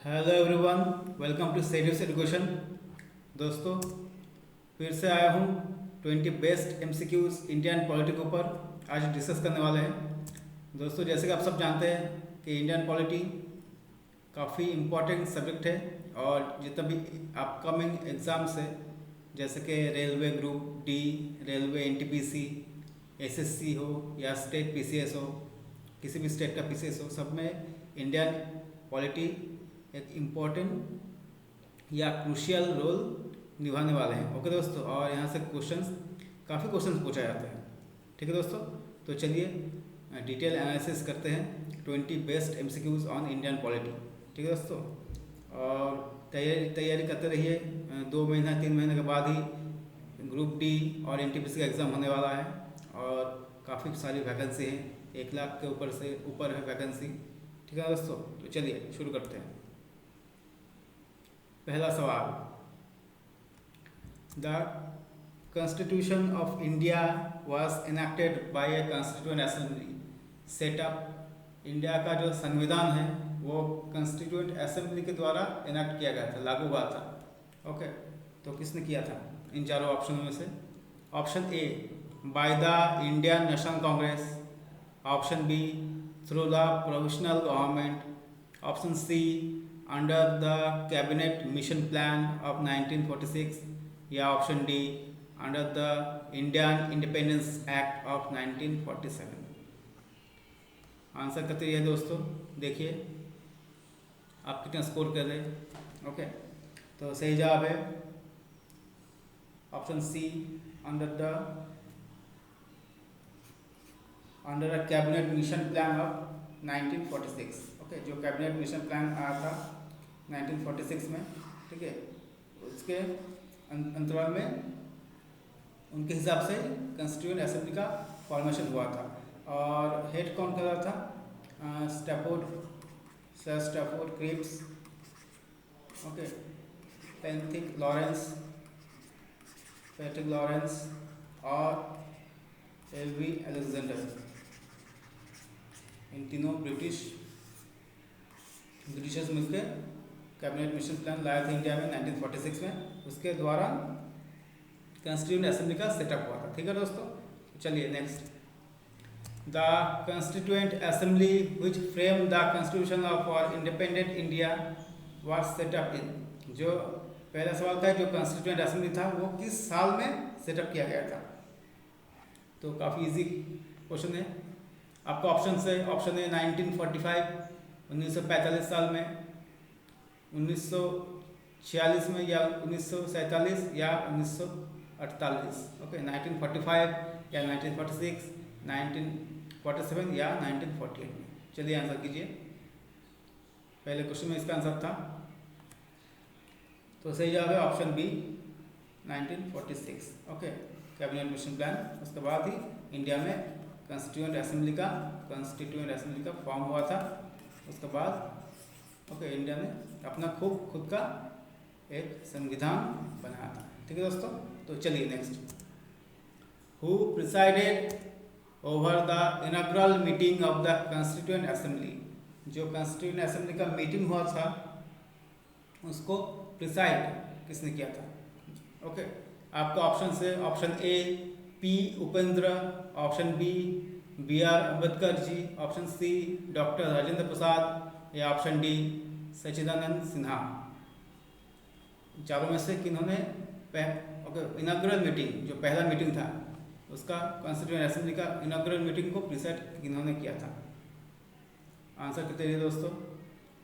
Hello everyone, welcome to serious education. दोस्तों, फिर से आया हूँ 20 बेस्ट एमसीक्यूज इंडियन पॉलिटी के ऊपर आज डिस्कस करने वाले हैं। दोस्तों, जैसे कि आप सब जानते हैं कि इंडियन पॉलिटी काफ़ी इम्पोर्टेंट सब्जेक्ट है और जितना भी अपकमिंग एग्ज़ाम्स है जैसे कि railway group D, railway NTPC, SSC हो या स्टेट पीसीएस हो, किसी भी स्टेट का पीसीएस हो, सब में इंडियन पॉलिटी एक इम्पोर्टेंट या क्रूशियल रोल निभाने वाले हैं। ओके दोस्तों, और यहाँ से काफ़ी क्वेश्चंस पूछा जाते हैं। ठीक है दोस्तों, तो चलिए डिटेल एनालिसिस करते हैं 20 best MCQs on Indian polity. ठीक है दोस्तों, और तैयारी करते रहिए। 2 महीना 3 महीने के बाद ही ग्रुप डी और एनटीपीसी का एग्ज़ाम होने वाला है और काफ़ी सारी वैकेंसी हैं, 1 लाख के ऊपर है वैकेंसी। ठीक है दोस्तों, तो चलिए शुरू करते हैं। पहला सवाल, the constitution of India was enacted by a constituent assembly setup. India का जो संविधान है वो कॉन्स्टिट्यूएंट असेंबली के द्वारा इनेक्ट किया गया था, लागू हुआ था। ओके, तो किसने किया था इन चारों ऑप्शनों में से? Option A, by the Indian National Congress. Option B, through the provisional government. Option C, under the cabinet mission plan of 1946, या option D, under the Indian independence act of 1947। Answer करते रहिए दोस्तों। देखिए आप कितना स्कोर कर रहे हैं। ओके, तो सही जवाब है option C, under a cabinet mission plan of 1946। Okay, जो कैबिनेट मिशन प्लान आया था 1946 में, ठीक है, उसके अंतराल में उनके हिसाब से कॉन्स्टिट्यूएंट असेंबली का फॉर्मेशन हुआ था। और हेड कौन कर रहा था? Sir Stafford Cripps, okay, Patrick Lawrence और एलवी अलेक्जेंडर। इन तीनों ब्रिटिशर्स मिलकर कैबिनेट मिशन प्लान लाया था इंडिया में 1946 में। उसके द्वारा कॉन्स्टिट्यूएंट असेंबली का सेटअप हुआ था। ठीक है दोस्तों, चलिए next. The constituent assembly which frame the constitution of our independent India was set up in. जो पहला सवाल था, जो कॉन्स्टिट्यूएंट असेंबली था वो किस साल में सेटअप किया गया था? तो काफ़ी इजी क्वेश्चन है। आपको ऑप्शन है 1945 1945 साल में, 1946 में, या 1947 या 1948। ओके, 1945 या 1946, 1947 या 1948 में। चलिए आंसर कीजिए। पहले क्वेश्चन में इसका आंसर था, तो सही जवाब है option B, 1946। Okay, cabinet mission plan, उसके बाद ही इंडिया में कॉन्स्टिट्यूएंट असेंबली का फॉर्म हुआ था। उसके बाद ओके, इंडिया ने अपना खुद का एक संविधान बनाया था। ठीक है दोस्तों, तो चलिए next. Who presided over the inaugural meeting of the constituent assembly. जो कॉन्स्टिट्यूएंट असेंबली का मीटिंग हुआ था उसको प्रिसाइड किसने किया था? ओके, आपका ऑप्शन है option A, P Upendra, option B R Ambedkar ji, option C doctor Rajendra Prasad, या ऑप्शन डी सच्चिदानंद सिन्हा। चारों में से किन्होंने इनॉग्रल मीटिंग, जो पहला मीटिंग था उसका, कॉन्स्टिट्यूएंट असेंबली का इनॉग्रल मीटिंग को प्रिसाइड किन्होंने किया था? आंसर करते रहिए दोस्तों।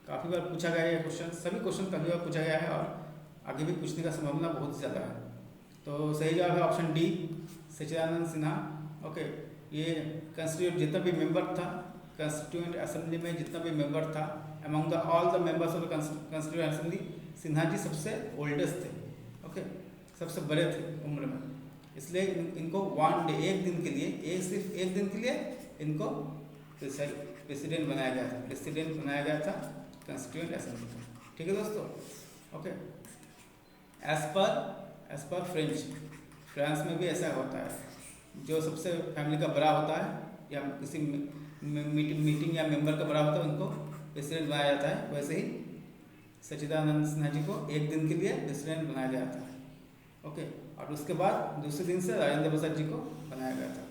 काफ़ी बार पूछा गया है क्वेश्चन, सभी क्वेश्चन काफ़ी बार पूछा गया है और आगे भी पूछने का संभावना बहुत ज़्यादा है। तो सही जवाब है ऑप्शन डी, सच्चिदानंद सिन्हा। ओके, ये कॉन्स्टिट्यूएंट जितना भी मेंबर था, कॉन्स्टिट्यूएंट असेंबली में जितना भी मेंबर था, among the all the members of the constituent assembly, Sinha ji सबसे ओल्डेस्ट थे। ओके, सबसे बड़े थे उम्र में, इसलिए इनको वन डे, एक दिन के लिए, सिर्फ एक दिन के लिए इनको प्रेसिडेंट बनाया गया था कॉन्स्टिट्यूएंट असेंबली का। ठीक है दोस्तों। ओके, एज पर फ्रांस में भी ऐसा होता है, जो सबसे फैमिली का बड़ा होता है या किसी मीटिंग या मेंबर का बड़ा होता है उनको प्रेसिडेंट बनाया जाता है। वैसे ही सच्चिदानंद सिन्हा जी को एक दिन के लिए प्रेसिडेंट बनाया गया था। ओके, और उसके बाद दूसरे दिन से राजेंद्र प्रसाद जी को बनाया गया था।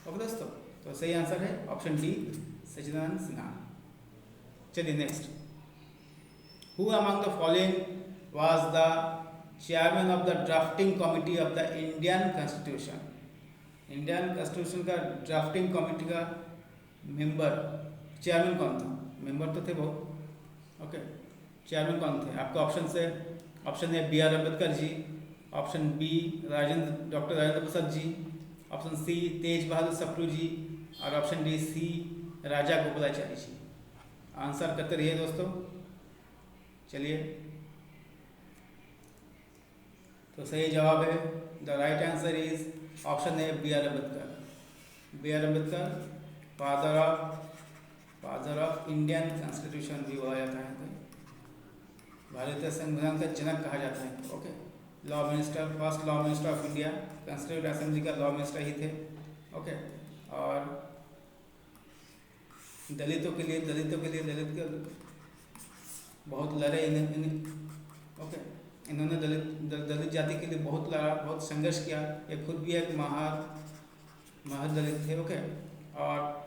ओके दोस्तों, तो सही आंसर है ऑप्शन डी, सच्चिदानंद सिन्हा। चलिए next, who among the following was the chairman of the drafting committee of the Indian constitution. Indian constitution का ड्राफ्टिंग कमिटी का मेंबर, चेयरमैन कौन था? मेंबर तो थे वो, ओके, चेयरमैन कौन थे? आपका ऑप्शन से, option A B R Ambedkar ji, option B doctor Rajendra Prasad ji, option C Tej Bahadur Sapru ji, और option D C Rajagopalachari ji. Answer करते रहिए दोस्तों। चलिए, तो सही जवाब है, the right answer is option A B R Ambedkar. B R Ambedkar father of Indian constitution भी बोला जाता है, भारतीय संविधान का जनक कहा जाता है। Okay, law minister, first law minister of India, constitute assembly का लॉ मिनिस्टर ही थे। ओके, और दलित के बहुत लड़े ओके, इन्होंने दलित जाति के लिए बहुत लड़ा, बहुत संघर्ष किया। ये खुद भी एक महार दलित थे। ओके, और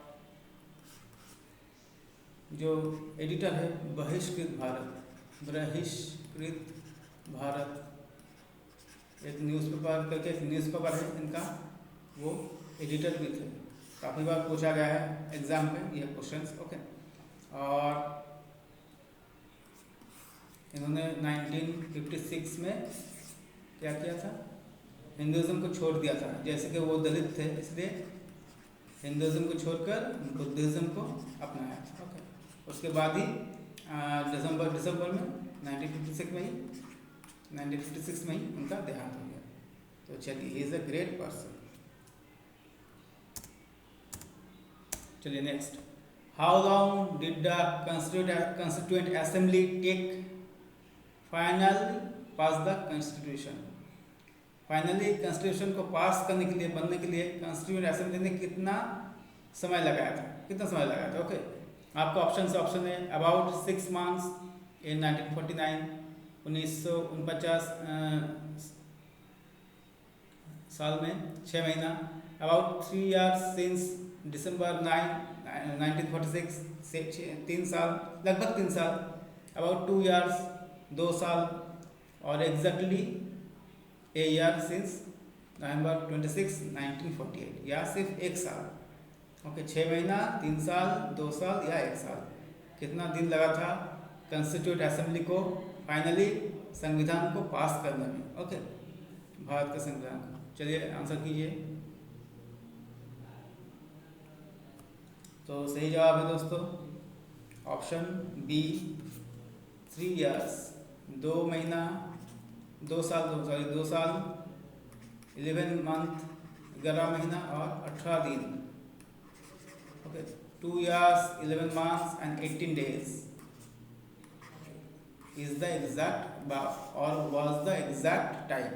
जो एडिटर है बहिष्कृत भारत एक न्यूज़पेपर करके एक न्यूज़पेपर है इनका, वो एडिटर भी थे। काफ़ी बार पूछा गया है एग्जाम में ये क्वेश्चंस। ओके, और इन्होंने 1956 में क्या किया था? हिंदुज़म को छोड़ दिया था। जैसे कि वो दलित थे, इसलिए हिंदुज़म को छोड़कर बुद्धिज़्म को अपनाया। ओके, उसके बाद ही दिसंबर में 1956 में ही उनका देहांत हो गया। तो चलिए, he is a great person. चलिए next, how long did the constituent assembly take final pass the constitution. Finally constitution को पास करने के लिए, बनने के लिए कॉन्स्टिट्यूएंट असेंबली ने कितना समय लगाया था? ओके, आपका ऑप्शन है अबाउट 6 मंथ्स इन 1949, 1949 साल में 6 महीना, अबाउट 3 years सिंस December 9, 1946, 3 साल, लगभग 3 साल, अबाउट 2 years 2 साल, और exactly a year since November 26, 1948, या सिर्फ 1 साल। ओके, 6 महीना, 3 साल, 2 साल या 1 साल, कितना दिन लगा था कॉन्स्टिट्यूएंट असेंबली को फाइनली संविधान को पास करने में? ओके, भारत का संविधान को। चलिए आंसर कीजिए। तो सही जवाब है दोस्तों ऑप्शन बी, 3 years, 2 महीना, 2 साल, 11 month, 11 महीना और 18 दिन। Okay, 2 years, 11 months and 18 days is the exact or was the exact time।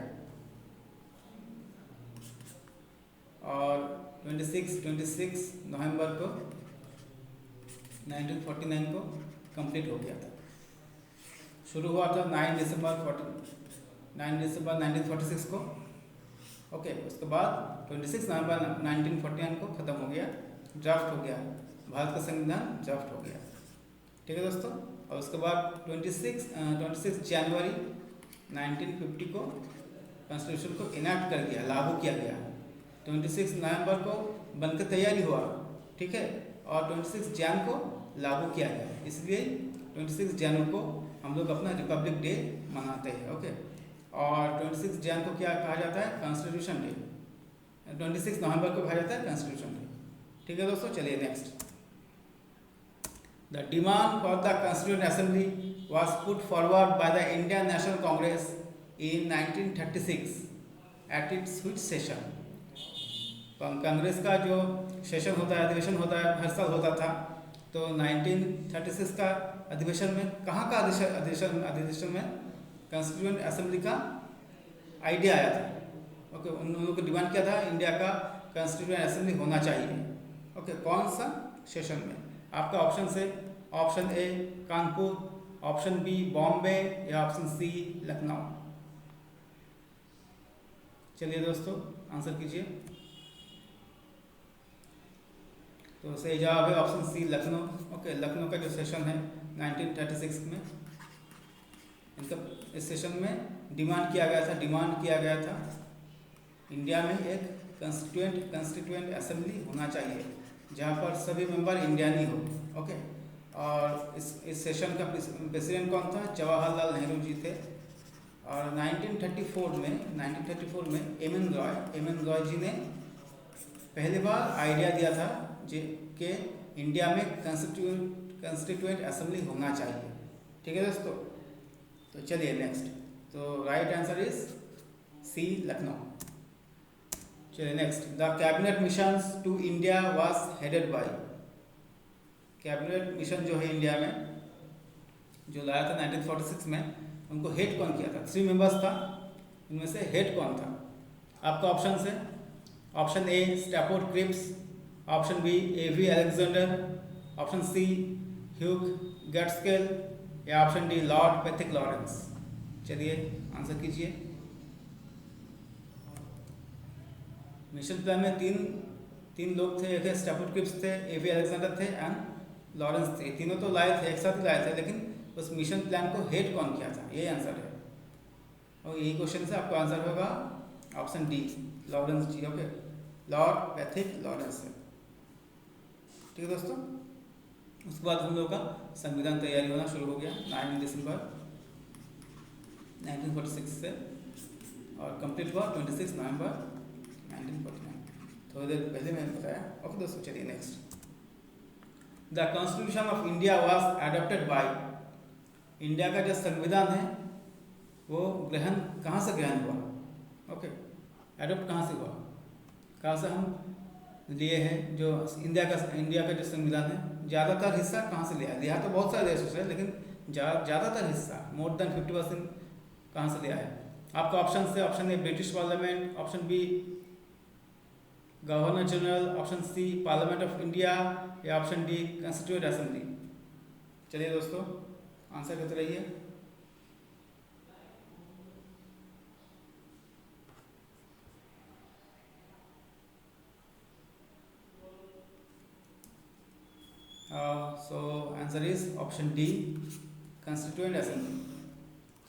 और 26 नवंबर को 1949 को कंप्लीट हो गया था। शुरू हुआ था 9 दिसंबर 1946 को। ओके, उसके बाद 26 नवंबर 1949 को ख़त्म हो गया, ड्राफ्ट हो गया, भारत का संविधान ड्राफ्ट हो गया। ठीक है दोस्तों, और उसके बाद 26 जनवरी 1950 को कॉन्स्टिट्यूशन को इनैक्ट कर दिया, लागू किया गया। 26 नवंबर को बनकर तैयारी हुआ, ठीक है, और 26 जन को लागू किया गया। इसलिए 26 जनवरी को हम लोग अपना रिपब्लिक डे मनाते हैं। ओके, और 26 जन को क्या कहा जाता है? Constitution day. 26 नवंबर को कहा जाता है कॉन्स्टिट्यूशन डे। ठीक है दोस्तों, चलिए next. The demand for the constituent assembly was put forward bye the Indian National Congress in 1936 at its which session. Congress का जो सेशन होता है, अधिवेशन होता है, हर साल होता था। तो 1936 का अधिवेशन में कहाँ का अधिवेशन में कॉन्स्टिट्यूएंट असेंबली का आइडिया आया था। ओके, उन लोगों को डिमांड किया था इंडिया का कॉन्स्टिट्यूएंट असेंबली होना चाहिए। ओके, कौन सा सेशन में? आपका ऑप्शन से, option A Kanpur, option B Bombay या ऑप्शन सी लखनऊ। चलिए दोस्तों आंसर कीजिए। तो सही जवाब है option C Lucknow. Okay, Lucknow का जो सेशन है 1936 में, इनका इस सेशन में डिमांड किया गया था इंडिया में एक कंस्टिट्यूएंट असेंबली होना चाहिए जहाँ पर सभी मेंबर इंडियन ही हो। ओके, और इस सेशन का प्रेसिडेंट कौन था? जवाहरलाल नेहरू जी थे। और 1934 में एम एन रॉय जी ने पहली बार आइडिया दिया था कि इंडिया में कंस्टिट्यूएंट असेंबली होना चाहिए। ठीक है दोस्तों, तो चलिए नेक्स्ट। तो right answer is C Lucknow. चलिए next. The cabinet mission to India was headed by. Cabinet mission जो है इंडिया में जो लाया था 1946 में, उनको हेड कौन किया था? 3 मेंबर्स था, इनमें से हेड कौन था? आपका ऑप्शन है option A Stafford Cripps, option B AV Alexander, option C Hugh Gaitskell या option D Lord Pethick Lawrence. चलिए आंसर कीजिए। मिशन प्लान में तीन लोग थे, एक स्टैफोर्ड क्रिप्स थे, एवी अलेक्जेंडर थे एंड लॉरेंस थे। तीनों तो लाए थे, एक साथ ही लाए थे, लेकिन उस मिशन प्लान को हेड कौन किया था? यही आंसर है, और यही क्वेश्चन से आपका आंसर होगा ऑप्शन डी लॉरेंस जी। ओके, लॉर्ड पैथिक लॉरेंस है। ठीक है दोस्तों, उसके बाद हम लोग का संविधान तैयारी होना शुरू हो गया 9 दिसंबर 1946 से, और कंप्लीट हुआ 26 नवंबर 1949। थोड़ी देर पहले मैंने बताया। ओके दोस्तों, चलिए next. The constitution of India was adopted by. India का जो संविधान है वो कहाँ से ग्रहण हुआ? ओके, एडॉप्ट कहाँ से हुआ, कहाँ से हम लिए हैं? जो इंडिया का जो संविधान है, ज़्यादातर हिस्सा कहाँ से लिया तो बहुत सारे देशों से, लेकिन ज़्यादातर हिस्सा मोर देन 50% कहाँ से लिया है? आपका ऑप्शन से option A British parliament, option B governor general, option C parliament of India या ऑप्शन डी कंस्टिट्यूएंट असेंबली। चलिए दोस्तों आंसर करते रहिए। So answer is option D constituent assembly.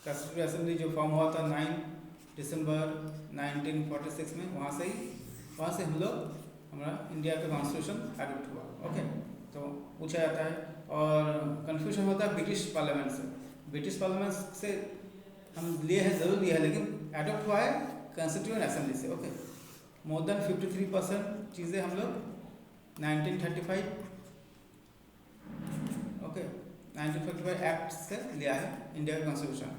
Constituent assembly जो फॉर्म हुआ था 9 दिसंबर 1946 में, वहाँ से हम लोग हमारा इंडिया का कॉन्स्टिट्यूशन एडॉप्ट हुआ। ओके, तो पूछा जाता है और कन्फ्यूजन होता है ब्रिटिश पार्लियामेंट से। ब्रिटिश पार्लियामेंट से हम लिए हैं, ज़रूर लिया है, लेकिन एडॉप्ट हुआ है कंस्टिट्यूएंट असेंबली से। ओके, मोर देन 53% चीज़ें हम लोग 1935 1945 एक्ट से लिया है इंडिया का कॉन्स्टिट्यूशन,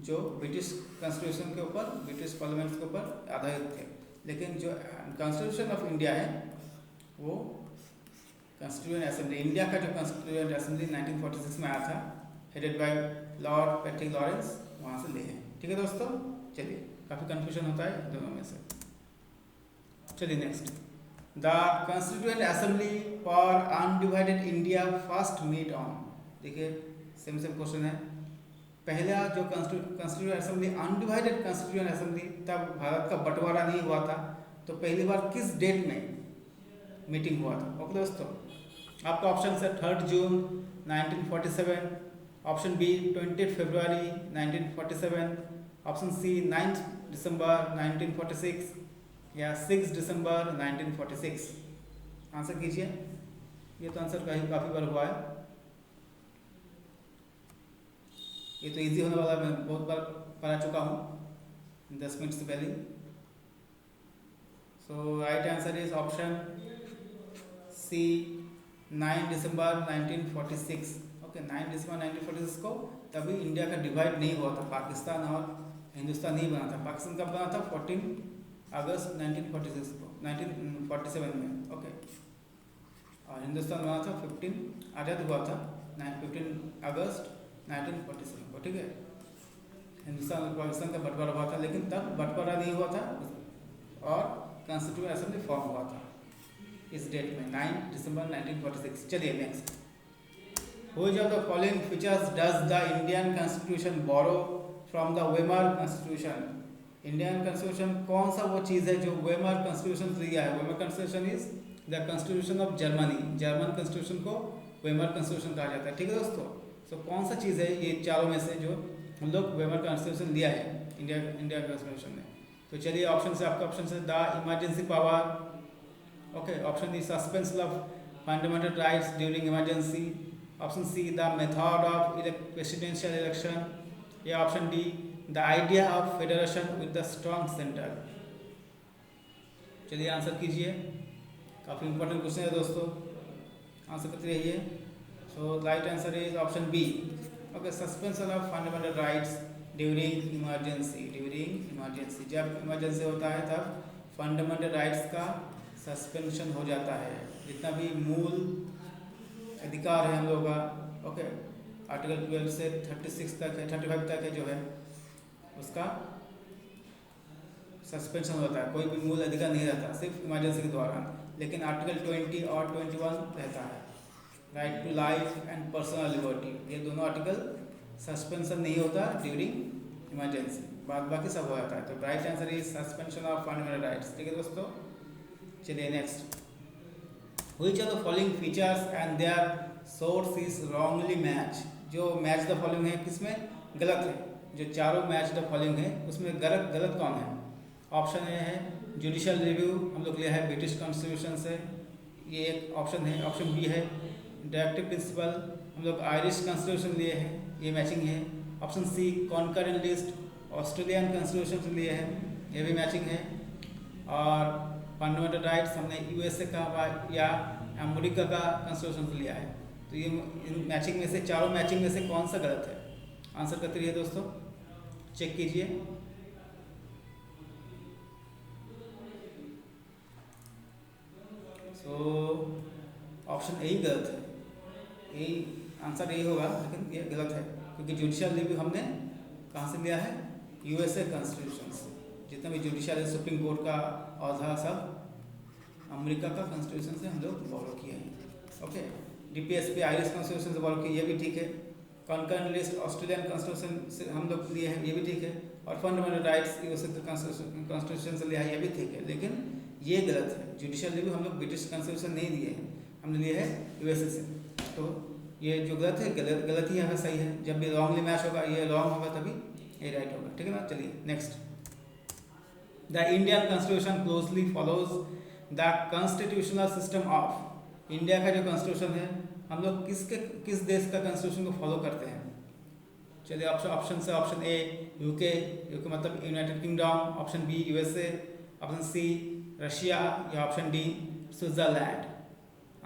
जो ब्रिटिश कॉन्स्टिट्यूशन के ऊपर, ब्रिटिश पार्लियामेंट के ऊपर आधारित थे। लेकिन जो कॉन्स्टिट्यूशन ऑफ इंडिया है वो कॉन्स्टिट्यूएंट असेंबली, इंडिया का जो कॉन्स्टिट्यूएंट असेंबली 1946 में आया था, headed by Lord Patrick Lawrence, वहाँ से लिए हैं। ठीक है दोस्तों, चलिए, काफ़ी कन्फ्यूजन होता है दोनों में से। चलिए next. The constituent assembly for undivided India first meet on. देखिए सेम क्वेश्चन है। पहला जो constituent assembly, undivided constituent assembly, तब भारत का बंटवारा नहीं हुआ था, तो पहली बार किस डेट में मीटिंग हुआ था? ओके दोस्तों, आपका ऑप्शन है 3 जून 1947, ऑप्शन बी 20 फरवरी 1947, ऑप्शन सी 9 दिसंबर 1946 या 6 दिसंबर 1946। आंसर कीजिए। ये तो आंसर काफ़ी बार हुआ है, ये तो इजी होने वाला, मैं बहुत बार पढ़ा चुका हूँ 10 मिनट से पहले। So right answer is option C 9 December 1946। Okay, 9 दिसंबर 1946 को तभी इंडिया का डिवाइड नहीं हुआ था, पाकिस्तान और हिंदुस्तान नहीं बना था। पाकिस्तान कब बना था? 14 अगस्त 1946 को, 1947 में। ओके, और हिंदुस्तान बना था 15 आज़ाद हुआ था 15 अगस्त 1947 को। ठीक है, हिंदुस्तान और पाकिस्तान का बंटवारा हुआ था, लेकिन तब बंटवारा नहीं हुआ था और कॉन्स्टिट्यूएंट असेंबली फॉर्म हुआ था इस डेट में 9 दिसंबर 1946। चलिए next. Which of the following features does the Indian Constitution borrow from the Weimar Constitution? Indian constitution कौन सा वो चीज़ है जो वेमर कॉन्स्टिट्यूशन से लिया है? Weimar constitution is the constitution of Germany. German constitution को वेमर कॉन्स्टिट्यूशन कहा जाता है। ठीक है दोस्तों, सो कौन सा चीज़ है ये चारों में से जो हम लोग वेमर कॉन्स्टिट्यूशन लिया है इंडिया कॉन्स्टिट्यूशन में? तो चलिए ऑप्शन से, आपका ऑप्शन से the emergency power, okay, option D suspension of fundamental rights during emergency, option C the method of presidential election, या option D the idea of federation with the strong centre. चलिए answer कीजिए, काफ़ी important question है दोस्तों, answer करते रहिए। So right answer is option B, okay, suspension of fundamental rights during emergency. During emergency, जब emergency होता है तब फंडामेंटल राइट्स का सस्पेंशन हो जाता है। जितना भी मूल अधिकार है हम लोगों का, ओके, आर्टिकल 12 से 36 तक है, 35 तक है जो है, उसका सस्पेंशन होता है। कोई भी मूल अधिकार नहीं रहता, सिर्फ इमरजेंसी के दौरान। लेकिन आर्टिकल 20 और 21 रहता है, right to life and personal liberty. ये दोनों आर्टिकल सस्पेंशन नहीं होता ड्यूरिंग इमरजेंसी, बाकी सब हो जाता है। तो right answer is suspension of fundamental rights. ठीक है दोस्तों, चलिए next. Which of the following features and their source is wrongly match. जो मैच द फॉलोइंग है किसमें गलत है? जो चारों मैच द फॉलोइंग है उसमें गलत कौन है? ऑप्शन ए है जुडिशियल रिव्यू, हम लोग लिया है ब्रिटिश कॉन्स्टिट्यूशन से, ये एक ऑप्शन है। ऑप्शन बी है डायरेक्टिव प्रिंसिपल, हम लोग आयरिश कॉन्स्टिट्यूशन लिए हैं, ये मैचिंग है। Option C concurrent list, Australian constitution से लिए हैं, ये भी मैचिंग है। और फंडामेंटल राइट्स हमने यूएसए का या अमेरिका का कॉन्स्टिट्यूशन से लिया है। तो ये इन मैचिंग में से, चारों मैचिंग में से कौन सा गलत है? आंसर करते रहिए दोस्तों, चेक कीजिए। सो ऑप्शन ए ही गलत है, यही आंसर यही होगा, लेकिन ये गलत है क्योंकि जुडिशियल रिव्यू हमने कहाँ से लिया है? यूएसए कॉन्स्टिट्यूशन से। जितना भी जुडिशियल सुप्रीम कोर्ट का औधा सब अमेरिका का कॉन्स्टिट्यूशन से हम लोग फॉलो किए हैं। ओके, डीपीएसपी आयरिश कॉन्स्टिट्यूशन से फॉलो किए, ये भी ठीक है। कॉन्करेंट लिस्ट ऑस्ट्रेलियन कॉन्स्टिट्यूशन से हम लोग लिए हैं, ये भी ठीक है। और फंडामेंटल राइट्स यूएसए कॉन्स्टिट्यूशन से लिया है, ये भी ठीक है। लेकिन ये गलत है, जुडिशियल रिव्यू हम लोग ब्रिटिश कॉन्स्टिट्यूशन नहीं लिए हैं, हमने लिए है यूएसए से। तो ये जो गलत है, गलत ही यहाँ सही है। जब भी रॉन्गली मैच होगा, ये रॉन्ग होगा तभी ये राइट होगा। ठीक है ना, चलिए next. The Indian constitution closely follows the constitutional system of. India का जो कॉन्स्टिट्यूशन है, हम लोग किस देश का कॉन्स्टिट्यूशन को फॉलो करते हैं? चलिए ऑप्शन से, ऑप्शन ए यूके मतलब United Kingdom, option B USA, option C Russia, या ऑप्शन डी स्विट्जरलैंड।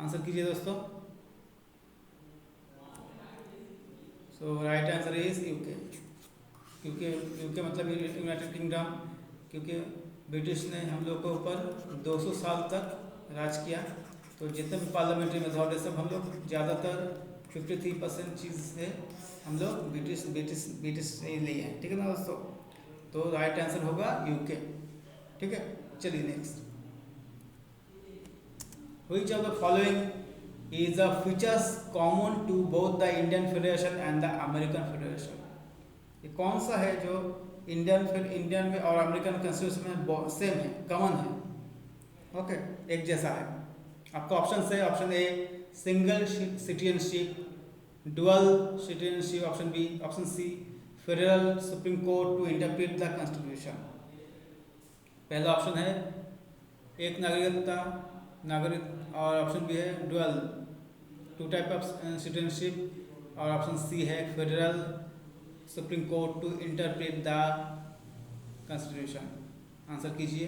आंसर कीजिए दोस्तों। So right answer is UK. UK मतलब यूनाइटेड किंगडम, क्योंकि ब्रिटिश ने हम लोग के ऊपर 200 साल तक राज किया। तो जितने भी पार्लियामेंट्री मेथड है सब हम लोग ज़्यादातर 53% चीज़ से हम लोग ब्रिटिश से ही लिए हैं। ठीक है ना दोस्तों, तो राइट आंसर होगा यूके। ठीक है, चलिए next. Which of the following is the features common to both the Indian federation and the American federation. ये कौन सा है जो इंडियन में और अमेरिकन कॉन्स्टिट्यूशन में सेम है, कॉमन है, ओके, एक जैसा है? आपका ऑप्शन से, option A single citizenship, dual citizenship, option B, option C federal supreme court to interpret the constitution. पहला ऑप्शन है एक नागरिक, और ऑप्शन बी है डुअल, 2 टाइप ऑफ सिटीजनशिप, और ऑप्शन सी है federal supreme court to interpret the constitution. Answer कीजिए।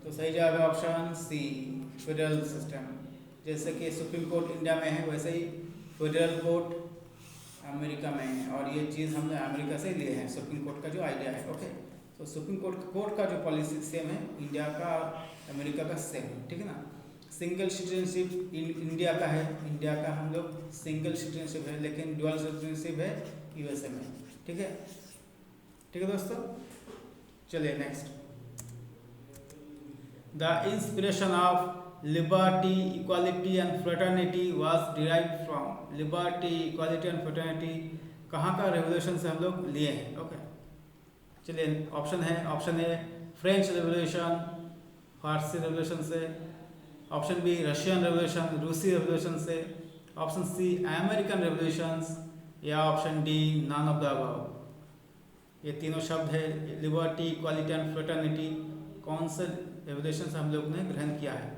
तो सही जवाब है ऑप्शन सी, फेडरल सिस्टम। जैसे कि सुप्रीम कोर्ट इंडिया में है, वैसे ही फेडरल कोर्ट अमेरिका में है, और ये चीज़ हमने अमेरिका से लिए हैं, सुप्रीम कोर्ट का जो आइडिया है। ओके, तो सुप्रीम कोर्ट का जो पॉलिसी सेम है, इंडिया का और अमेरिका का सेम है। ठीक है ना। सिंगल सिटीजनशिप इंडिया का है, इंडिया का हम लोग सिंगल सिटीजनशिप है, लेकिन डुअल सिटीजनशिप है यूएसए में। ठीक है, ठीक है दोस्तों, चलिए next. The inspiration of liberty equality and fraternity was derived from. Liberty equality and fraternity कहाँ का रेवोल्यूशन से हम लोग लिए हैं। ओके चलिए ऑप्शन ए फ्रेंच रेवोल्यूशन, फारसी रेवोल्यूशन से। ऑप्शन बी रशियन रेवोल्यूशन, रूसी रेवोल्यूशन से। ऑप्शन सी अमेरिकन रेवोल्यूशंस, या option D none of the above. ये तीनों शब्द है लिबर्टी इक्वालिटी एंड फ्रेटर्निटी, कौन से रेवोल्यूशन से हम लोग ने ग्रहण किया है।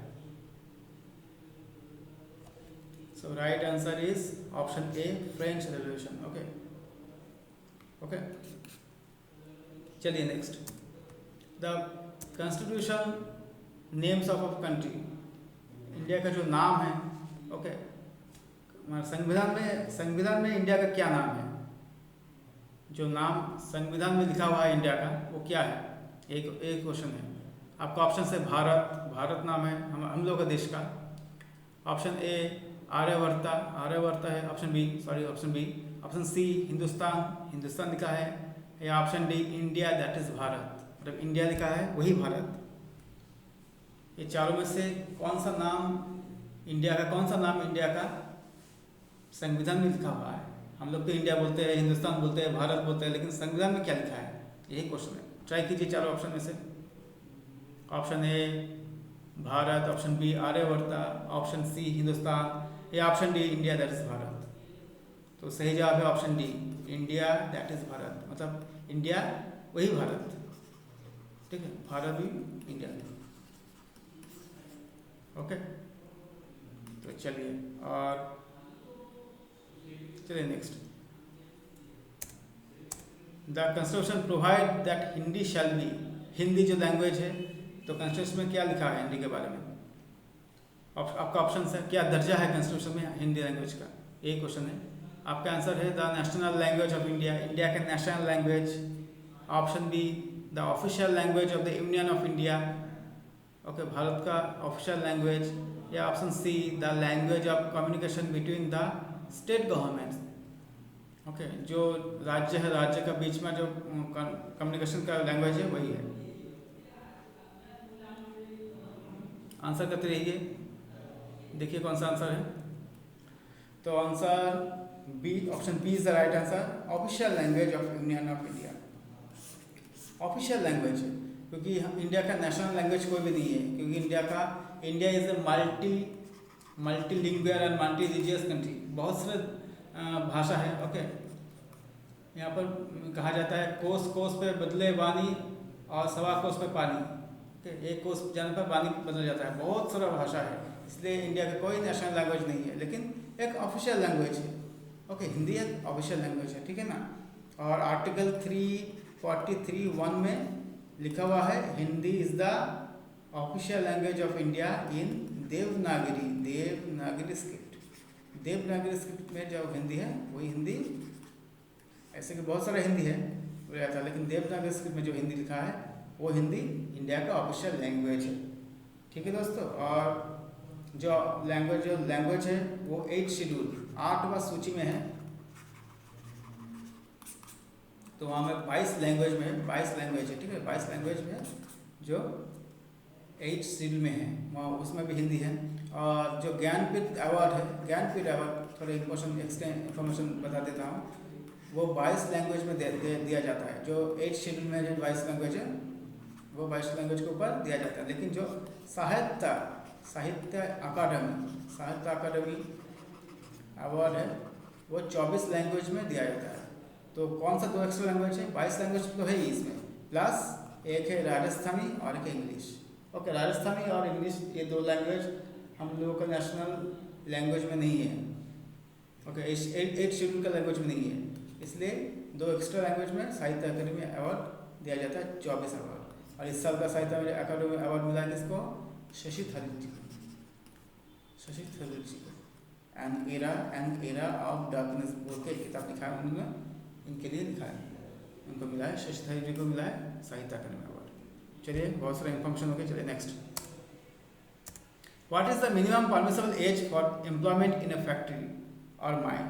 So right answer is option A French revolution. Okay चलिए next, the constitution names of a country. India का जो नाम है, ओके संविधान में इंडिया का क्या नाम है। जो नाम संविधान में लिखा हुआ है इंडिया का वो क्या है। एक क्वेश्चन है आपका। ऑप्शन से भारत नाम है हम लोग का देश का। ऑप्शन ए आर्यवर्ता है। Option B. Option C Hindustan लिखा है। या option D India that is Bharat, मतलब इंडिया लिखा है वही भारत। ये चारों में से कौन सा नाम इंडिया का संविधान में लिखा हुआ है। हम लोग तो इंडिया बोलते हैं, हिंदुस्तान बोलते हैं, भारत बोलते हैं, लेकिन संविधान में क्या लिखा है यही क्वेश्चन है। ट्राई कीजिए चारों ऑप्शन में से। Option A Bharat, option B Aryavarta, option C Hindustan, या option D India that is Bharat. तो सही जवाब है option D India that is Bharat, मतलब इंडिया वही भारत। ठीक है, भारत भी इंडिया। ओके तो चलिए next, the constitution provide that Hindi shall be. Hindi जो लैंग्वेज है, तो कॉन्स्टिट्यूशन में क्या लिखा है हिंदी के बारे में। आपका ऑप्शन है क्या दर्जा है कॉन्स्टिट्यूशन में हिंदी लैंग्वेज का, यही क्वेश्चन है। आपका आंसर है the national language of India, India का national language. Option B the official language of the union of India, okay Bharat का ऑफिशियल लैंग्वेज। या option C the language of communication between the state governments, okay जो राज्य है, राज्य का बीच में जो कम्युनिकेशन का लैंग्वेज है वही है। आंसर करते रहिए, देखिए कौन सा आंसर है। तो answer B, option B is the right answer, official language of union of India. Official language है क्योंकि इंडिया का नेशनल लैंग्वेज कोई भी नहीं है, क्योंकि India is a multilingual and multi religious country. बहुत सारे भाषा है। ओके यहाँ पर कहा जाता है कोस पे बदले वाणी और सवा कोस पे पानी। ओके एक कोस जाने पर पानी बदल जाता है। बहुत सारा भाषा है, इसलिए इंडिया का कोई नेशनल लैंग्वेज नहीं है, लेकिन एक ऑफिशियल लैंग्वेज है। ओके हिंदी एक ऑफिशियल लैंग्वेज है, ठीक है ना। और आर्टिकल 343(1) में लिखा हुआ है Hindi is the official language of India in Devanagari script. Devanagari script में जो हिंदी है वही हिंदी, ऐसे कि बहुत सारा हिंदी है था, लेकिन देवनागरी स्क्रिप्ट में जो हिंदी लिखा है वो हिंदी इंडिया का ऑफिशियल लैंग्वेज है। ठीक है दोस्तों, और जो लैंग्वेज है वो 8 शेड्यूल 8वां सूची में है। तो वहाँ में 22 लैंग्वेज है, ठीक है 22 लैंग्वेज में जो 8 शेड्यूल में है, वहाँ उसमें भी हिंदी है। और जो ज्ञानपीठ अवार्ड थोड़ा इंफॉर्मेशन बता देता हूँ, वो 22 लैंग्वेज में दिया जाता है। जो 8 शेड्यूल में जो 22 लैंग्वेज है वो 22 लैंग्वेज के ऊपर दिया जाता है। लेकिन जो साहित्य अकादमी अवार्ड है वो 24 लैंग्वेज में दिया जाता है। तो कौन सा 2 एक्स्ट्रा लैंग्वेज है, 22 लैंग्वेज तो है ही इसमें, प्लस एक है राजस्थानी और एक है इंग्लिश। ओके राजस्थानी और इंग्लिश ये 2 लैंग्वेज हम लोगों का नेशनल लैंग्वेज में नहीं है। ओके 8 शेड्यूल का लैंग्वेज में नहीं है, इसलिए 2 एक्स्ट्रा लैंग्वेज में साहित्य अकादमी अवार्ड दिया जाता है, 24 अवार्ड। और इस साल का साहित्य अकादमी अवार्ड मिला है किसको, शशि थरूर जी को। एन एरा ऑफ डार्कनेस बोल के किताब लिखा है उन्होंने, इनके लिए लिखा है, उनको मिला है, शशि थरूर जी को मिला है साहित्य अकादमी अवार्ड। चलिए बहुत सारा इन्फॉर्मेशन हो गया। चलिए next, what is the minimum permissible age for employment in a factory और माइन।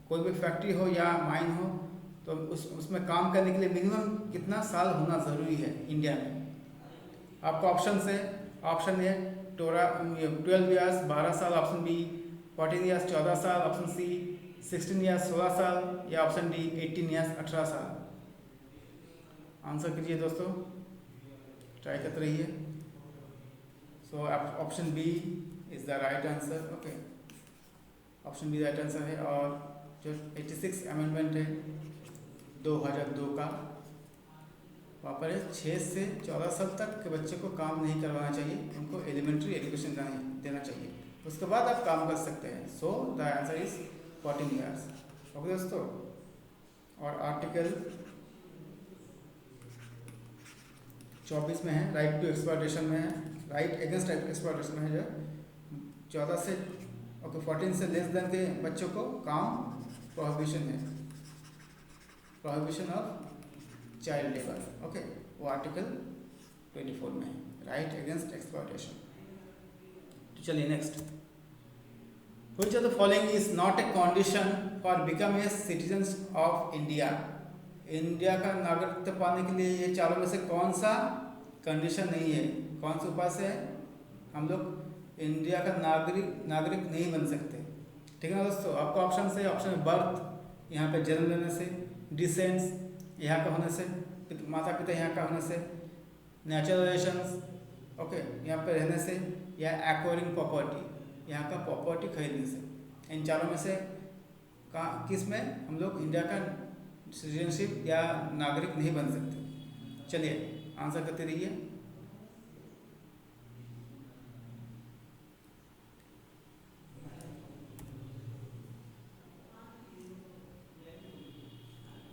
कोई भी फैक्ट्री हो या माइन हो तो उसमें काम करने के लिए मिनिमम कितना साल होना ज़रूरी है इंडिया में। आपका ऑप्शन है 12 ईयर्स 12 साल ऑप्शन बी, 14 ईयर्स 14 साल ऑप्शन सी, 16 ईयर्स 16 साल या ऑप्शन डी 18 ईयर्स 18 साल। आंसर कीजिए दोस्तों, ट्राई करते रहिए। So option B is the right answer. Okay, option B right answer है। और जो 86 अमेंडमेंट है 2002 का, वहाँ पर 6 से 14 साल तक के बच्चे को काम नहीं करवाना चाहिए, उनको एलिमेंट्री एजुकेशन देना चाहिए, उसके बाद आप काम कर सकते हैं। So the answer is 14 years. Okay दोस्तों, और आर्टिकल 24 में है, राइट टू एक्सप्लॉयटेशन में है, राइट अगेंस्ट एक्सप्लॉयटेशन में है, जो 14 से 14 से लेस देन के बच्चों को काम प्रोहिबिशन है, prohibition of child labour. Okay, वो आर्टिकल 24 में है, राइट अगेंस्ट एक्सप्लॉयटेशन। तो चलिए next, which of the following is not a condition for become a citizen of India. India का नागरिकत्व पाने के लिए ये चारों में से कौन सा कंडीशन नहीं है, कौन से उपाय से हम लोग इंडिया का नागरिक नहीं बन सकते। ठीक है ना दोस्तों, आपको ऑप्शन से, ऑप्शन बर्थ, यहाँ पे जन्म लेने से, डिसेंस यहाँ का होने से, माता पिता यहाँ का होने से, नेचुरल रिलेशंस, ओके, यहाँ पे रहने से, या एक्वायरिंग प्रॉपर्टी, यहाँ का प्रॉपर्टी खरीदने से। इन चारों में से किस में हम लोग इंडिया का सिटीजनशिप या नागरिक नहीं बन सकते। चलिए आंसर करते रहिए।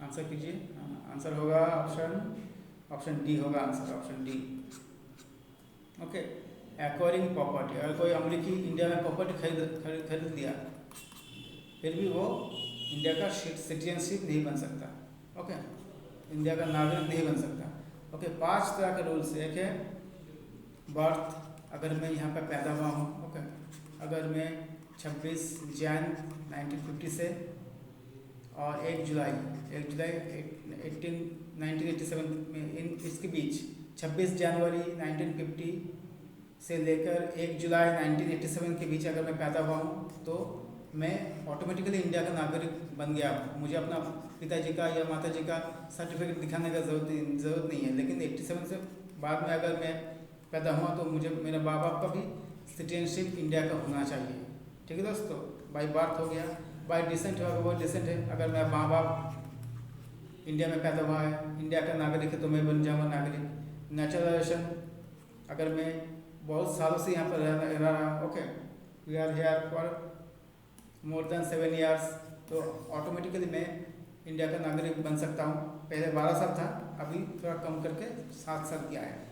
आंसर कीजिए। आंसर होगा ऑप्शन डी होगा answer, option D. Okay, acquiring property, अगर कोई अमेरिकी इंडिया में प्रॉपर्टी खरीद लिया, फिर भी वो इंडिया का सिटीजनशिप नहीं बन सकता। ओके, इंडिया का नागरिक नहीं बन सकता। ओके, 5 तरह के रूल्स। एक है बर्थ, अगर मैं यहाँ पर पैदा हुआ हूँ, ओके, अगर मैं 26 जनवरी 1950 से और 1 जुलाई 1987 में, इसके बीच 26 जनवरी 1950 से लेकर 1 जुलाई 1987 के बीच अगर मैं पैदा हुआ हूँ, तो मैं ऑटोमेटिकली इंडिया का नागरिक बन गया। मुझे अपना पिताजी का या माताजी का सर्टिफिकेट दिखाने का ज़रूरत नहीं है। लेकिन 87 से बाद में अगर मैं पैदा हुआ तो मुझे मेरे माँ बाप का भी सिटीजनशिप इंडिया का होना चाहिए। ठीक है दोस्तों, बाई बर्थ हो गया, बाई डिसेंट होगा वो डिसेंट है, अगर मेरा माँ बाप इंडिया में पैदा हुआ है, इंडिया का नागरिक है, तो मैं बन जाऊँगा नागरिक। नेचुरलाइजेशन, अगर मैं बहुत सालों से यहाँ पर रह रहा, okay, we are here for more than 7 years, तो ऑटोमेटिकली मैं इंडिया का नागरिक बन सकता हूँ। पहले 12 साल था, अभी थोड़ा कम करके 7 साल किया है।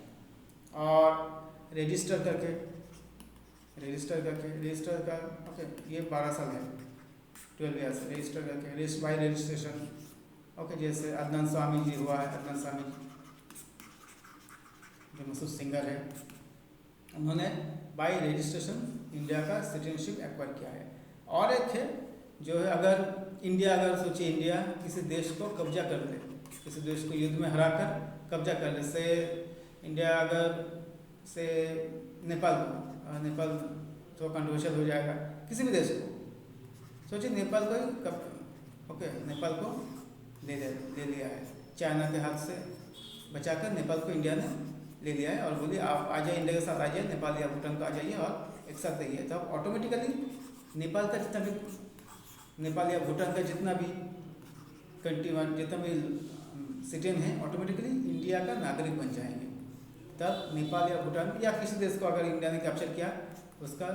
और रजिस्टर का ओके, ये 12 साल है, 12 ईयर्स रजिस्टर करके, बाई रजिस्ट्रेशन। ओके, जैसे अदनान स्वामी जी हुआ है, अदनान स्वामी जो मशहूर सिंगर है, उन्होंने बाई रजिस्ट्रेशन इंडिया का सिटीजनशिप एक्वायर किया है। और एक है जो है, अगर सोचिए इंडिया किसी देश को कब्जा कर ले, किसी देश को युद्ध में हरा कर कब्जा कर ले, से इंडिया अगर से नेपाल तो कंट्रोवर्शियल हो जाएगा, किसी भी देश को, सोचिए नेपाल को नेपाल को ले लिया है, चाइना के हाथ से बचाकर नेपाल को इंडिया ने ले लिया है और बोली आप आ जाइए, इंडिया के साथ आ जाइए, नेपाल या भूटान को आ जाइए और एक साथ रहिए। तो ऑटोमेटिकली नेपाल का जितना भी, नेपाल या भूटान का जितना भी जितना भी सिटीजन है, ऑटोमेटिकली इंडिया का नागरिक बन जाएंगे। तब नेपाल या भूटान या किसी देश को अगर इंडिया ने कैप्चर किया, उसका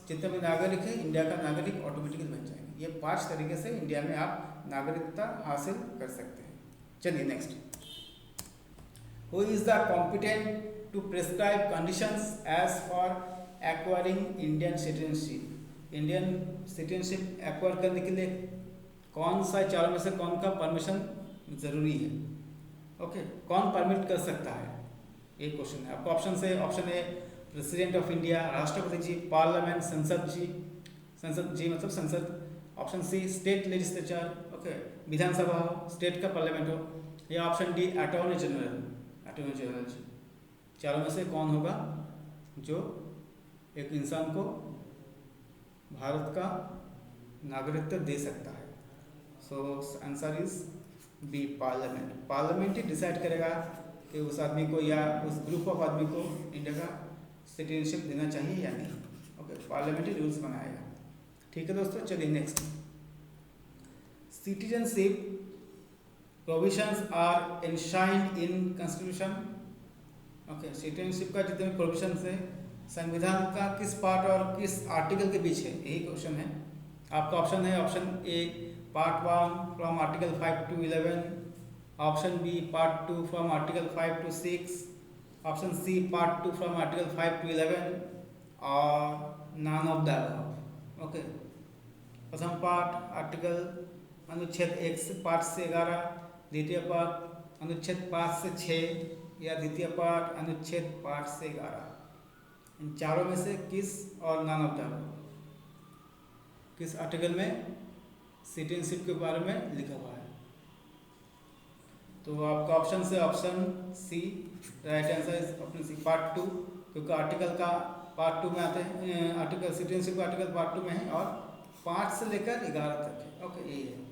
जितना भी नागरिक है, इंडिया का नागरिक ऑटोमेटिकली बन जाएंगे। ये 5 तरीके से इंडिया में आप नागरिकता हासिल कर सकते हैं। चलिए next, who is the competent to prescribe conditions as for acquiring Indian citizenship. Indian citizenship acquire करने के लिए कौन सा चारों में से कौन का परमिशन ज़रूरी है? ओके, कौन परमिट कर सकता है, ये क्वेश्चन है आपको। Option A president of India, राष्ट्रपति जी, पार्लियामेंट, संसद जी मतलब संसद। Option C state legislature, okay, विधानसभा हो, स्टेट का पार्लियामेंट हो, या ऑप्शन डी अटॉर्नी जनरल जी। चारों में से कौन होगा जो एक इंसान को भारत का नागरिकत्व दे सकता है। So answer is B, parliament. Parliament ही डिसाइड करेगा कि उस आदमी को या उस ग्रुप ऑफ आदमी को इंडिया का सिटीजनशिप देना चाहिए या नहीं। ओके, पार्लियामेंट्री रूल्स बनाएगा। ठीक है दोस्तों, चलिए next. Citizenship provisions are enshrined in constitution. Okay, citizenship का जितने प्रोविजंस है संविधान का किस पार्ट और किस आर्टिकल के बीच है, यही क्वेश्चन है। आपका ऑप्शन है option A part 1 from article 5 to 11, option B part 2 from article 5 to 6, option C part 2 from article 5 to 11 और none of the above. Okay, प्रथम पार्ट आर्टिकल अनुच्छेद 1 से 5 से 11, द्वितीय पार्ट अनुच्छेद 5 से 6 या द्वितीय पार्ट अनुच्छेद 5 से 11। इन चारों में से किस और नॉन ऑफ द अबव, किस आर्टिकल में सिटीजनशिप के बारे में लिखा हुआ है? तो आपका ऑप्शन से option C right answer is option C part 2, क्योंकि आर्टिकल का पार्ट 2 में आते हैं, आर्टिकल सिटीजनशिप का आर्टिकल पार्ट 2 में है और 5 से लेकर 11 तक है। ओके, यही है।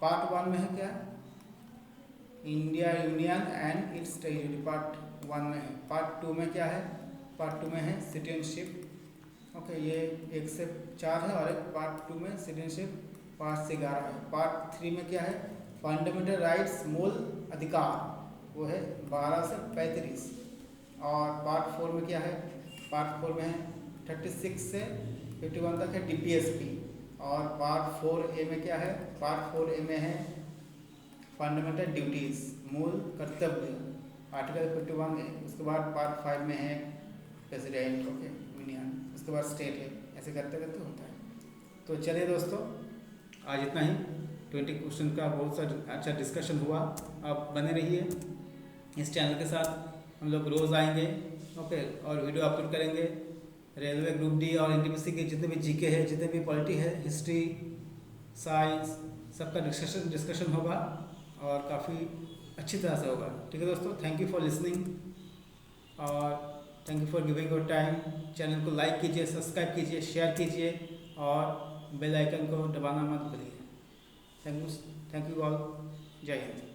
पार्ट 1 में है क्या, India union and it's territory, part 1 में है। पार्ट 2 में क्या है, पार्ट 2 में है सिटीजनशिप। ओके, ये 1 से 4 है और एक पार्ट 2 में सिटीजनशिप 5 से 11 है। पार्ट 3 में क्या है, फंडामेंटल राइट्स मूल अधिकार, वो है 12 से 35। और पार्ट 4 में क्या है, पार्ट 4 में है 36 से 51 तक है DPSP। और पार्ट 4A में क्या है, पार्ट 4A में है फंडामेंटल ड्यूटीज, मूल कर्तव्य, आर्टिकल 51A। उसके बाद पार्ट 5 में है प्रेसिडेंट, ओके, यूनियन, उसके बाद स्टेट है। ऐसे करते करते होता है। तो चलिए दोस्तों, आज इतना ही। 20 क्वेश्चन का बहुत सा अच्छा डिस्कशन हुआ। आप बने रहिए इस चैनल के साथ, हम लोग रोज़ आएंगे, ओके, और वीडियो अपलोड करेंगे। रेलवे ग्रुप डी और NTPC के जितने भी GK है, जितने भी पॉलिटी है, हिस्ट्री, साइंस, सबका डिस्कशन होगा और काफ़ी अच्छी तरह से होगा। ठीक है दोस्तों, थैंक यू फॉर लिसनिंग और thank you for giving your time. Channel को लाइक कीजिए, सब्सक्राइब कीजिए, शेयर कीजिए और बेल आइकन को दबाना मत भूलिए। Thank you all. जय हिंद।